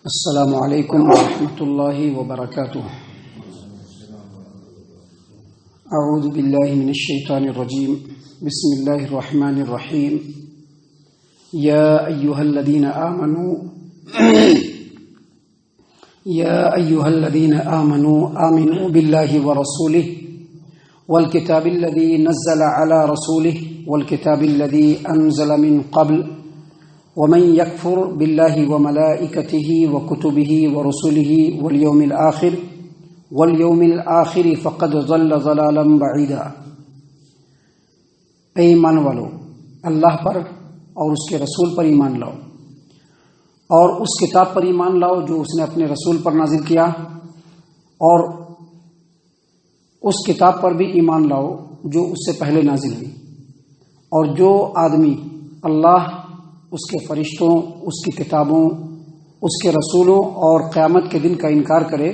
السلام علیکم ورحمۃ اللہ وبرکاتہ۔ اعوذ باللہ من الشیطان الرجیم، بسم اللہ الرحمن الرحیم۔ یا ایہا الذین آمنوا آمنوا باللہ ورسولہ والکتاب الذی نزل علی رسولہ والکتاب الذی انزل من قبل ومن يكفر بالله وملائكته وكتبه ورسله واليوم الآخر فقد ضل ضلالا بعيدا۔ اے ایمان والو، اللہ پر اور اس کے رسول پر ایمان لاؤ، اور اس کتاب پر ایمان لاؤ جو اس نے اپنے رسول پر نازل کیا، اور اس کتاب پر بھی ایمان لاؤ جو اس سے پہلے نازل ہوئی۔ اور جو آدمی اللہ، اس کے فرشتوں، اس کی کتابوں، اس کے رسولوں اور قیامت کے دن کا انکار کرے،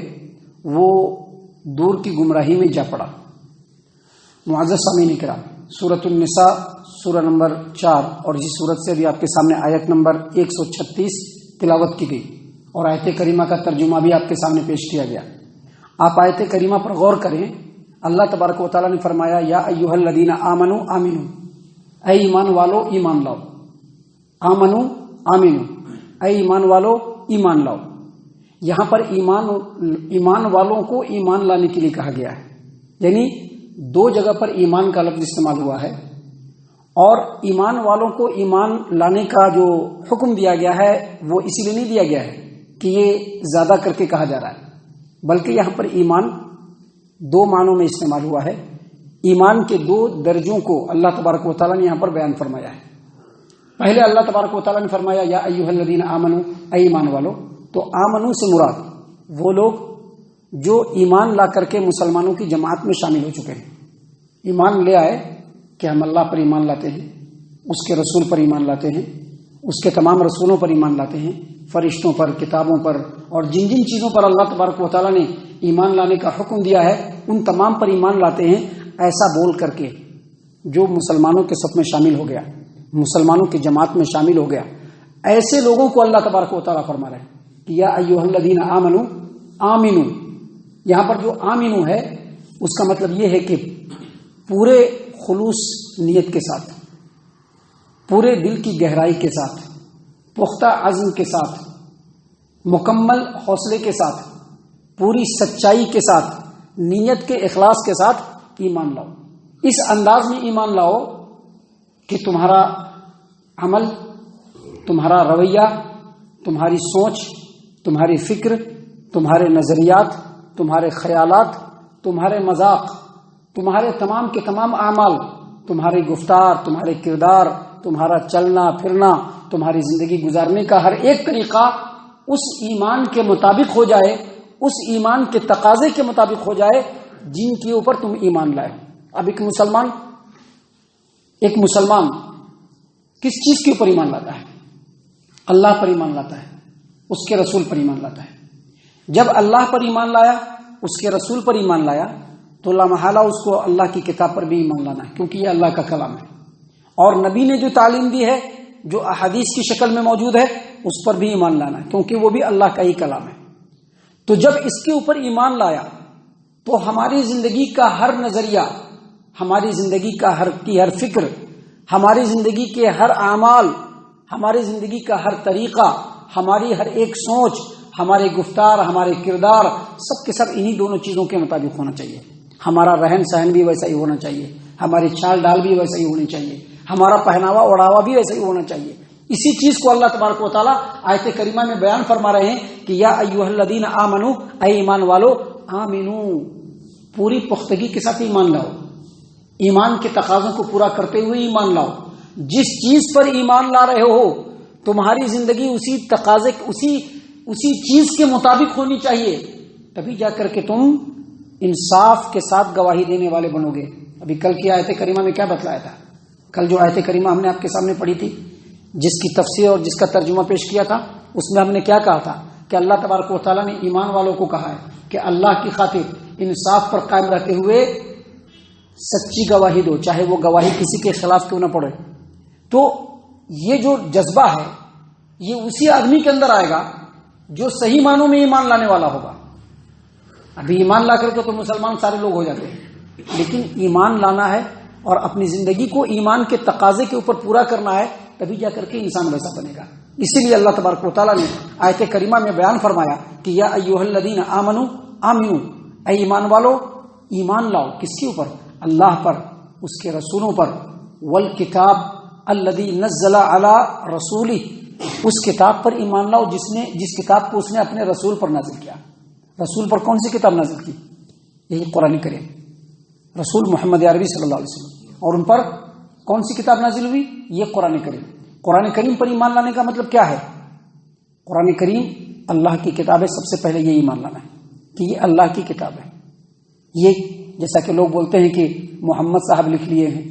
وہ دور کی گمراہی میں جا پڑا۔ معزز سامعین کرام، سورۃ النساء سورہ نمبر 4 اور اسی سورت سے بھی آپ کے سامنے آیت نمبر 136 تلاوت کی گئی، اور آیت کریمہ کا ترجمہ بھی آپ کے سامنے پیش کیا گیا۔ آپ آیت کریمہ پر غور کریں۔ اللہ تبارک و تعالیٰ نے فرمایا، یا ایھا الذین آمنوا آمنو، اے ایمان والو ایمان لاؤ۔ آمنو آمنو، اے ایمان والو ایمان لاؤ۔ یہاں پر ایمان والوں کو ایمان لانے کے لیے کہا گیا ہے، یعنی دو جگہ پر ایمان کا لفظ استعمال ہوا ہے، اور ایمان والوں کو ایمان لانے کا جو حکم دیا گیا ہے وہ اسی لیے نہیں دیا گیا ہے کہ یہ زیادہ کر کے کہا جا رہا ہے، بلکہ یہاں پر ایمان دو معنوں میں استعمال ہوا ہے۔ ایمان کے دو درجوں کو اللہ تبارک و تعالیٰ نے یہاں پر بیان فرمایا ہے۔ پہلے اللہ تبارک و تعالیٰ نے فرمایا، یا ایھا الذین آمنوا، اے ایمان والو۔ تو آمنو سے مراد وہ لوگ جو ایمان لا کر کے مسلمانوں کی جماعت میں شامل ہو چکے ہیں، ایمان لے آئے کہ ہم اللہ پر ایمان لاتے ہیں، اس کے رسول پر ایمان لاتے ہیں، اس کے تمام رسولوں پر ایمان لاتے ہیں، فرشتوں پر، کتابوں پر، اور جن جن چیزوں پر اللہ تبارک و تعالیٰ نے ایمان لانے کا حکم دیا ہے ان تمام پر ایمان لاتے ہیں، ایسا بول کر کے جو مسلمانوں کے صف میں شامل ہو گیا، مسلمانوں کی جماعت میں شامل ہو گیا، ایسے لوگوں کو اللہ تبارک و تعالیٰ فرما رہے ہیں کہ یا ایھا الذین آمنوا آمنو۔ یہاں پر جو آمنو ہے اس کا مطلب یہ ہے کہ پورے خلوص نیت کے ساتھ، پورے دل کی گہرائی کے ساتھ، پختہ عزم کے ساتھ، مکمل حوصلے کے ساتھ، پوری سچائی کے ساتھ، نیت کے اخلاص کے ساتھ ایمان لاؤ۔ اس انداز میں ایمان لاؤ کہ تمہارا عمل، تمہارا رویہ، تمہاری سوچ، تمہاری فکر، تمہارے نظریات، تمہارے خیالات، تمہارے مذاق، تمہارے تمام کے تمام اعمال، تمہاری گفتار، تمہارے کردار، تمہارا چلنا پھرنا، تمہاری زندگی گزارنے کا ہر ایک طریقہ اس ایمان کے مطابق ہو جائے، اس ایمان کے تقاضے کے مطابق ہو جائے جن کے اوپر تم ایمان لائے۔ اب ایک مسلمان کس چیز کے اوپر ایمان لاتا ہے؟ اللہ پر ایمان لاتا ہے، اس کے رسول پر ایمان لاتا ہے۔ جب اللہ پر ایمان لایا، اس کے رسول پر ایمان لایا، تو لامحالہ اس کو اللہ کی کتاب پر بھی ایمان لانا ہے، کیونکہ یہ اللہ کا کلام ہے، اور نبی نے جو تعلیم دی ہے جو احادیث کی شکل میں موجود ہے اس پر بھی ایمان لانا ہے، کیونکہ وہ بھی اللہ کا ہی کلام ہے۔ تو جب اس کے اوپر ایمان لایا تو ہماری زندگی کا ہر نظریہ، ہماری زندگی کا ہر فکر، ہماری زندگی کے ہر اعمال، ہماری زندگی کا ہر طریقہ، ہماری ہر ایک سوچ، ہمارے گفتار، ہمارے کردار، سب کے سب انہی دونوں چیزوں کے مطابق ہونا چاہیے۔ ہمارا رہن سہن بھی ویسا ہی ہونا چاہیے، ہماری چال ڈال بھی ویسا ہی ہونی چاہیے، ہمارا پہناوا اوڑھاوا بھی ویسا ہی ہونا چاہیے۔ اسی چیز کو اللہ تبارک و تعالیٰ آیت کریمہ میں بیان فرما رہے ہیں کہ یا ایھا الذین آمنو، اے ایمان والو، آمنو، پوری پختگی کے ساتھ ایمان لاؤ، ایمان کے تقاضوں کو پورا کرتے ہوئے ایمان لاؤ۔ جس چیز پر ایمان لا رہے ہو تمہاری زندگی اسی تقاضے، اسی چیز کے مطابق ہونی چاہیے، تبھی جا کر کے تم انصاف کے ساتھ گواہی دینے والے بنو گے۔ ابھی کل کی آیت کریمہ میں کیا بتلایا تھا؟ کل جو آیت کریمہ ہم نے آپ کے سامنے پڑھی تھی، جس کی تفسیر اور جس کا ترجمہ پیش کیا تھا، اس میں ہم نے کیا کہا تھا کہ اللہ تبارک و تعالیٰ نے ایمان والوں کو کہا ہے کہ اللہ کی خاطر انصاف پر قائم رہتے ہوئے سچی گواہی دو، چاہے وہ گواہی کسی کے خلاف کیوں نہ پڑے۔ تو یہ جو جذبہ ہے یہ اسی آدمی کے اندر آئے گا جو صحیح معنوں میں ایمان لانے والا ہوگا. ابھی ایمان لا کر کے تو مسلمان سارے لوگ ہو جاتے ہیں، لیکن ایمان لانا ہے اور اپنی زندگی کو ایمان کے تقاضے کے اوپر پورا کرنا ہے، تبھی جا کر کے انسان ویسا بنے گا. اسی لیے اللہ تبارک و تعالیٰ نے آیت کریمہ میں بیان فرمایا کہ یا ایھا الذین آمنوا آمنوا، اے ایمان والو ایمان لاؤ. کس کے اوپر؟ اللہ پر، اس کے رسولوں پر. والکتاب الذی نزل علی رسولہ، اس کتاب پر ایمان لاؤ جس کتاب کو اس نے اپنے رسول پر نازل کیا. رسول پر کون سی کتاب نازل کی؟ یہی قرآن کریم، رسول محمد عربی صلی اللہ علیہ وسلم. اور ان پر کون سی کتاب نازل ہوئی؟ یہ قرآن کریم. قرآن کریم پر ایمان لانے کا مطلب کیا ہے؟ قرآن کریم اللہ کی کتاب ہے. سب سے پہلے یہ ایمان لانا ہے کہ یہ اللہ کی کتاب ہے. یہ جیسا کہ لوگ بولتے ہیں کہ محمد صاحب لکھ لیے ہیں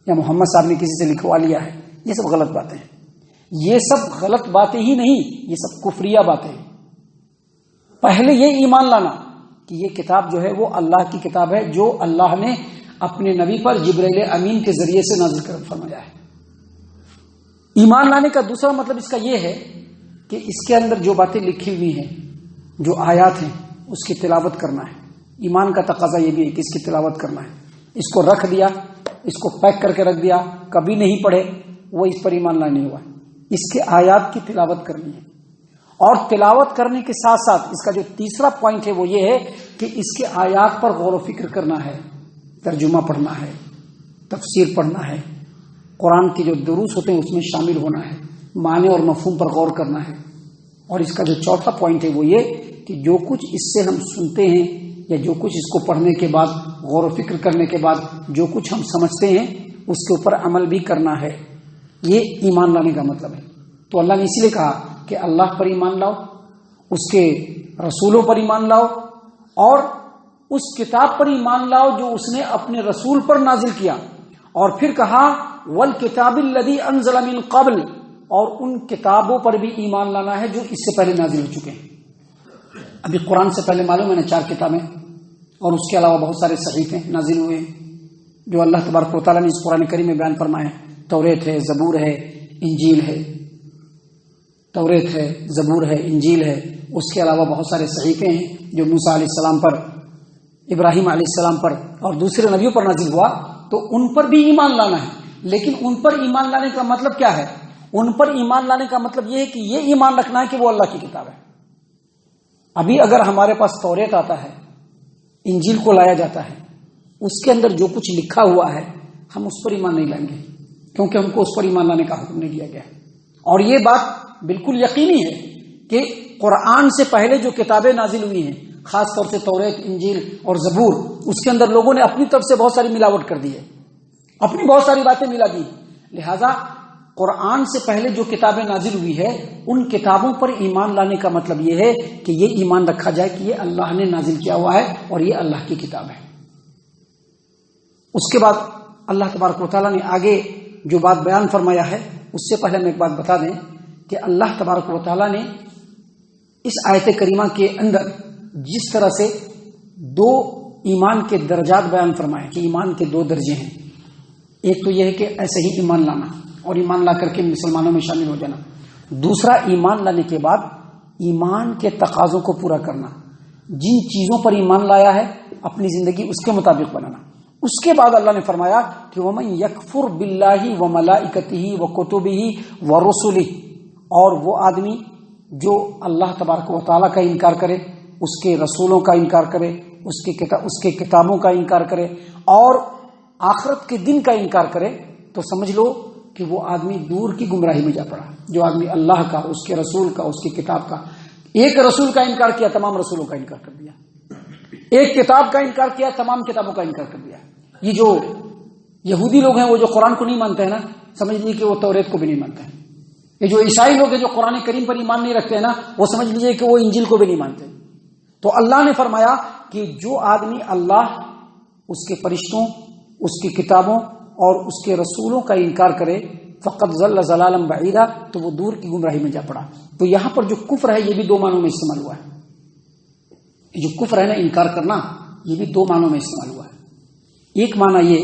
یا محمد صاحب نے کسی سے لکھوا لیا ہے، یہ سب غلط باتیں ہیں. یہ سب غلط باتیں ہی نہیں، یہ سب کفریہ باتیں ہیں. پہلے یہ ایمان لانا کہ یہ کتاب جو ہے وہ اللہ کی کتاب ہے، جو اللہ نے اپنے نبی پر جبرائیل امین کے ذریعے سے نازل کر فرمایا ہے. ایمان لانے کا دوسرا مطلب اس کا یہ ہے کہ اس کے اندر جو باتیں لکھی ہوئی ہیں، جو آیات ہیں، اس کی تلاوت کرنا ہے. ایمان کا تقاضا یہ بھی ہے کہ اس کی تلاوت کرنا ہے. اس کو رکھ دیا، اس کو پیک کر کے رکھ دیا، کبھی نہیں پڑھے، وہ اس پر ایمان لانا نہیں ہوا. اس کے آیات کی تلاوت کرنی ہے. اور تلاوت کرنے کے ساتھ ساتھ اس کا جو تیسرا پوائنٹ ہے وہ یہ ہے کہ اس کے آیات پر غور و فکر کرنا ہے، ترجمہ پڑھنا ہے، تفسیر پڑھنا ہے، قرآن کے جو دروس ہوتے ہیں اس میں شامل ہونا ہے، معنی اور مفہوم پر غور کرنا ہے. اور اس کا جو چوتھا پوائنٹ ہے وہ یہ کہ جو کچھ اس سے ہم سنتے ہیں یا جو کچھ اس کو پڑھنے کے بعد غور و فکر کرنے کے بعد جو کچھ ہم سمجھتے ہیں اس کے اوپر عمل بھی کرنا ہے. یہ ایمان لانے کا مطلب ہے. تو اللہ نے اسی لیے کہا کہ اللہ پر ایمان لاؤ، اس کے رسولوں پر ایمان لاؤ، اور اس کتاب پر ایمان لاؤ جو اس نے اپنے رسول پر نازل کیا. اور پھر کہا والکتاب الذی انزل من قبل، اور ان کتابوں پر بھی ایمان لانا ہے جو اس سے پہلے نازل ہو چکے ہیں. ابھی قرآن سے پہلے معلوم ہے نا 4 کتابیں، اور اس کے علاوہ بہت سارے صحیفے نازل ہوئے ہیں جو اللہ تبارک و تعالیٰ نے اس قرآن کریم میں بیان فرمائے ہیں. توریت ہے، زبور ہے، انجیل ہے. توریت ہے، زبور ہے، انجیل ہے. اس کے علاوہ بہت سارے صحیفے ہیں جو موسیٰ علیہ السلام پر، ابراہیم علیہ السلام پر اور دوسرے نبیوں پر نازل ہوا. تو ان پر بھی ایمان لانا ہے. لیکن ان پر ایمان لانے کا مطلب کیا ہے؟ ان پر ایمان لانے کا مطلب یہ ہے کہ یہ ایمان رکھنا ہے کہ وہ اللہ کی کتاب ہے. ابھی اگر ہمارے پاس توریت آتا ہے، انجیل کو لایا جاتا ہے، اس کے اندر جو کچھ لکھا ہوا ہے ہم اس پر ایمان نہیں لائیں گے، کیونکہ ہم کو اس پر ایمان لانے کا حکم نہیں دیا گیا ہے. اور یہ بات بالکل یقینی ہے کہ قرآن سے پہلے جو کتابیں نازل ہوئی ہیں، خاص طور سے توریت، انجیل اور زبور، اس کے اندر لوگوں نے اپنی طرف سے بہت ساری ملاوٹ کر دی ہے، اپنی بہت ساری باتیں ملا دی. لہذا قرآن سے پہلے جو کتابیں نازل ہوئی ہے ان کتابوں پر ایمان لانے کا مطلب یہ ہے کہ یہ ایمان رکھا جائے کہ یہ اللہ نے نازل کیا ہوا ہے اور یہ اللہ کی کتاب ہے. اس کے بعد اللہ تبارک و تعالیٰ نے آگے جو بات بیان فرمایا ہے، اس سے پہلے ہم ایک بات بتا دیں کہ اللہ تبارک و تعالیٰ نے اس آیت کریمہ کے اندر جس طرح سے 2 ایمان کے درجات بیان فرمائے کہ ایمان کے 2 درجے ہیں. ایک تو یہ ہے کہ ایسے ہی ایمان لانا اور ایمان لا کر کے مسلمانوں میں شامل ہو جانا. دوسرا ایمان لانے کے بعد ایمان کے تقاضوں کو پورا کرنا، جن چیزوں پر ایمان لایا ہے اپنی زندگی اس کے مطابق بنانا. اس کے بعد اللہ نے فرمایا کہ وَمَن يَكْفُرْ بِاللَّهِ وَمَلَائِكَتِهِ وَكُتُبِهِ وَرُسُلِهِ، اور وہ آدمی جو اللہ تبارک و تعالیٰ کا انکار کرے، اس کے رسولوں کا انکار کرے، اس کے کتابوں کا انکار کرے اور آخرت کے دن کا انکار کرے، تو سمجھ لو کہ وہ آدمی دور کی گمراہی میں جا پڑا. جو آدمی اللہ کا، اس کے رسول کا، اس کی کتاب کا، ایک رسول کا انکار کیا، تمام رسولوں کا انکار کر دیا. ایک کتاب کا انکار کیا، تمام کتابوں کا انکار کر دیا. یہ جو یہودی لوگ ہیں وہ جو قرآن کو نہیں مانتے ہیں نا، سمجھ لیجیے کہ وہ توریت کو بھی نہیں مانتے ہیں. یہ جو عیسائی لوگ ہیں جو قرآن کریم پر ایمان نہیں رکھتے ہیں نا، وہ سمجھ لیجیے کہ وہ انجیل کو بھی نہیں مانتے. تو اللہ نے فرمایا کہ جو آدمی اللہ، اس کے فرشتوں، اس کی کتابوں اور اس کے رسولوں کا انکار کرے فقط ضل ضلالا بعیدا، تو وہ دور کی گمراہی میں جا پڑا. تو یہاں پر جو کفر ہے یہ بھی 2 معنوں میں استعمال ہوا ہے. یہ جو کفر ہے نا، انکار کرنا، یہ بھی 2 معنوں میں استعمال ہوا ہے. ایک معنی یہ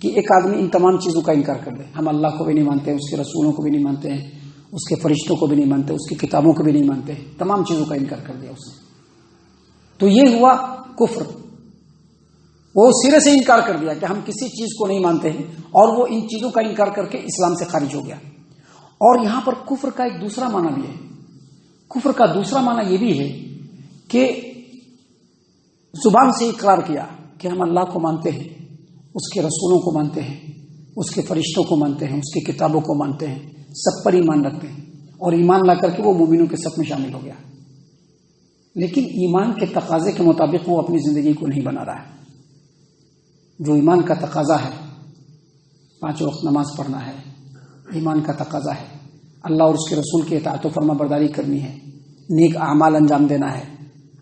کہ ایک آدمی ان تمام چیزوں کا انکار کر دے، ہم اللہ کو بھی نہیں مانتے ہیں، اس کے رسولوں کو بھی نہیں مانتے ہیں، اس کے فرشتوں کو بھی نہیں مانتے، اس کی کتابوں کو بھی نہیں مانتے، تمام چیزوں کا انکار کر دیا اس نے. تو یہ ہوا کفر. وہ سرے سے انکار کر دیا کہ ہم کسی چیز کو نہیں مانتے ہیں، اور وہ ان چیزوں کا انکار کر کے اسلام سے خارج ہو گیا. اور یہاں پر کفر کا ایک دوسرا معنی بھی ہے. کفر کا دوسرا معنی یہ بھی ہے کہ زبان سے اقرار کیا کہ ہم اللہ کو مانتے ہیں، اس کے رسولوں کو مانتے ہیں، اس کے فرشتوں کو مانتے ہیں، اس کی کتابوں کو مانتے ہیں، سب پر ایمان رکھتے ہیں، اور ایمان لا کر کے وہ مومنوں کے صف میں شامل ہو گیا. لیکن ایمان کے تقاضے کے مطابق وہ اپنی زندگی کو نہیں بنا رہا ہے. جو ایمان کا تقاضا ہے، 5 وقت نماز پڑھنا ہے، ایمان کا تقاضا ہے، اللہ اور اس کے رسول کی اطاعت و فرما برداری کرنی ہے، نیک اعمال انجام دینا ہے،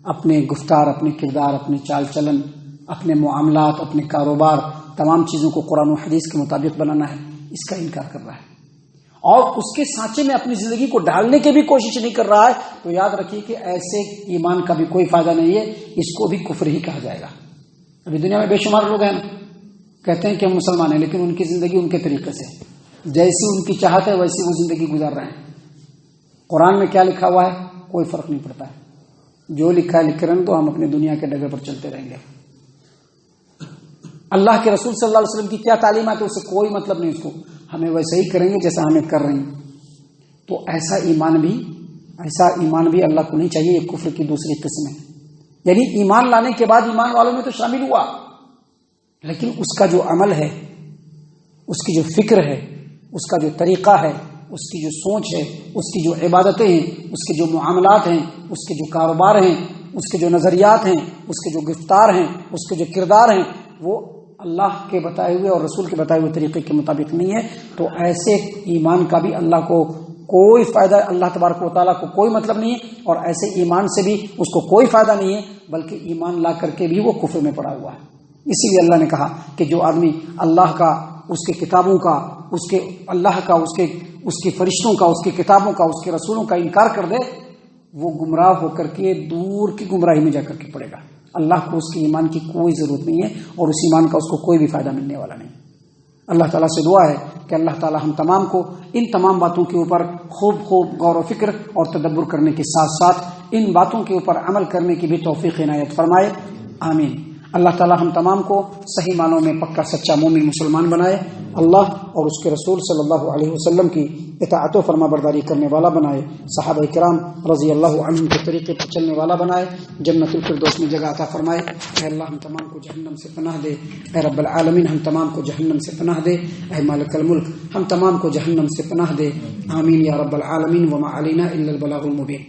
اپنے گفتار، اپنے کردار، اپنے چال چلن، اپنے معاملات، اپنے کاروبار، تمام چیزوں کو قرآن و حدیث کے مطابق بنانا ہے، اس کا انکار کر رہا ہے، اور اس کے سانچے میں اپنی زندگی کو ڈھالنے کی بھی کوشش نہیں کر رہا ہے، تو یاد رکھیے کہ ایسے ایمان کا بھی کوئی فائدہ نہیں ہے، اس کو بھی کفر ہی کہا جائے گا. ابھی دنیا میں بے شمار لوگ ہیں کہتے ہیں کہ ہم مسلمان ہیں، لیکن ان کی زندگی ان کے طریقے سے، جیسی ان کی چاہت ہے ویسی وہ زندگی گزار رہے ہیں. قرآن میں کیا لکھا ہوا ہے کوئی فرق نہیں پڑتا ہے، جو لکھا ہے لکھ رہے ہیں، تو ہم اپنے دنیا کے ڈگر پر چلتے رہیں گے. اللہ کے رسول صلی اللہ علیہ وسلم کی کیا تعلیمات ہے اس سے کوئی مطلب نہیں، اس کو ہمیں ویسے ہی کریں گے جیسا ہمیں کر رہے ہیں. تو ایسا ایمان بھی اللہ کو نہیں چاہیے. یہ کفر کی دوسری قسم ہے. یعنی ایمان لانے کے بعد ایمان والوں میں تو شامل ہوا، لیکن اس کا جو عمل ہے، اس کی جو فکر ہے، اس کا جو طریقہ ہے، اس کی جو سوچ ہے، اس کی جو عبادتیں ہیں، اس کے جو معاملات ہیں، اس کے جو کاروبار ہیں، اس کے جو نظریات ہیں، اس کے جو گفتار ہیں، اس کے جو کردار ہیں، وہ اللہ کے بتائے ہوئے اور رسول کے بتائے ہوئے طریقے کے مطابق نہیں ہے. تو ایسے ایمان کا بھی اللہ کو کوئی فائدہ، اللہ تبارک و تعالیٰ کو کوئی مطلب نہیں ہے، اور ایسے ایمان سے بھی اس کو کوئی فائدہ نہیں ہے، بلکہ ایمان لا کر کے بھی وہ کفر میں پڑا ہوا ہے. اسی لیے اللہ نے کہا کہ جو آدمی اللہ کا، اس کے کتابوں کا، اس کے اللہ کا، اس کے فرشتوں کا، اس کی کتابوں کا، اس کے رسولوں کا انکار کر دے، وہ گمراہ ہو کر کے دور کی گمراہی میں جا کر کے پڑے گا. اللہ کو اس کے ایمان کی کوئی ضرورت نہیں ہے، اور اس ایمان کا اس کو کوئی بھی فائدہ ملنے والا نہیں. اللہ تعالیٰ سے دعا ہے کہ اللہ تعالیٰ ہم تمام کو ان تمام باتوں کے اوپر خوب غور و فکر اور تدبر کرنے کے ساتھ ساتھ ان باتوں کے اوپر عمل کرنے کی بھی توفیق عنایت فرمائے. آمین. اللہ تعالیٰ ہم تمام کو صحیح معنوں میں پکا سچا مومن مسلمان بنائے. اللہ اور اس کے رسول صلی اللہ علیہ وسلم کی اطاعت و فرما برداری کرنے والا بنائے. صحابہ کرام رضی اللہ عنہم کے طریقے پر چلنے والا بنائے. جنت الفردوس میں جگہ عطا فرمائے. اے اللہ ہم تمام کو جہنم سے پناہ دے. اے رب العالمین ہم تمام کو جہنم سے پناہ دے. اے مالک الملک ہم تمام کو جہنم سے پناہ دے. آمین یا رب العالمین. وما علینا الا البلاغ المبین.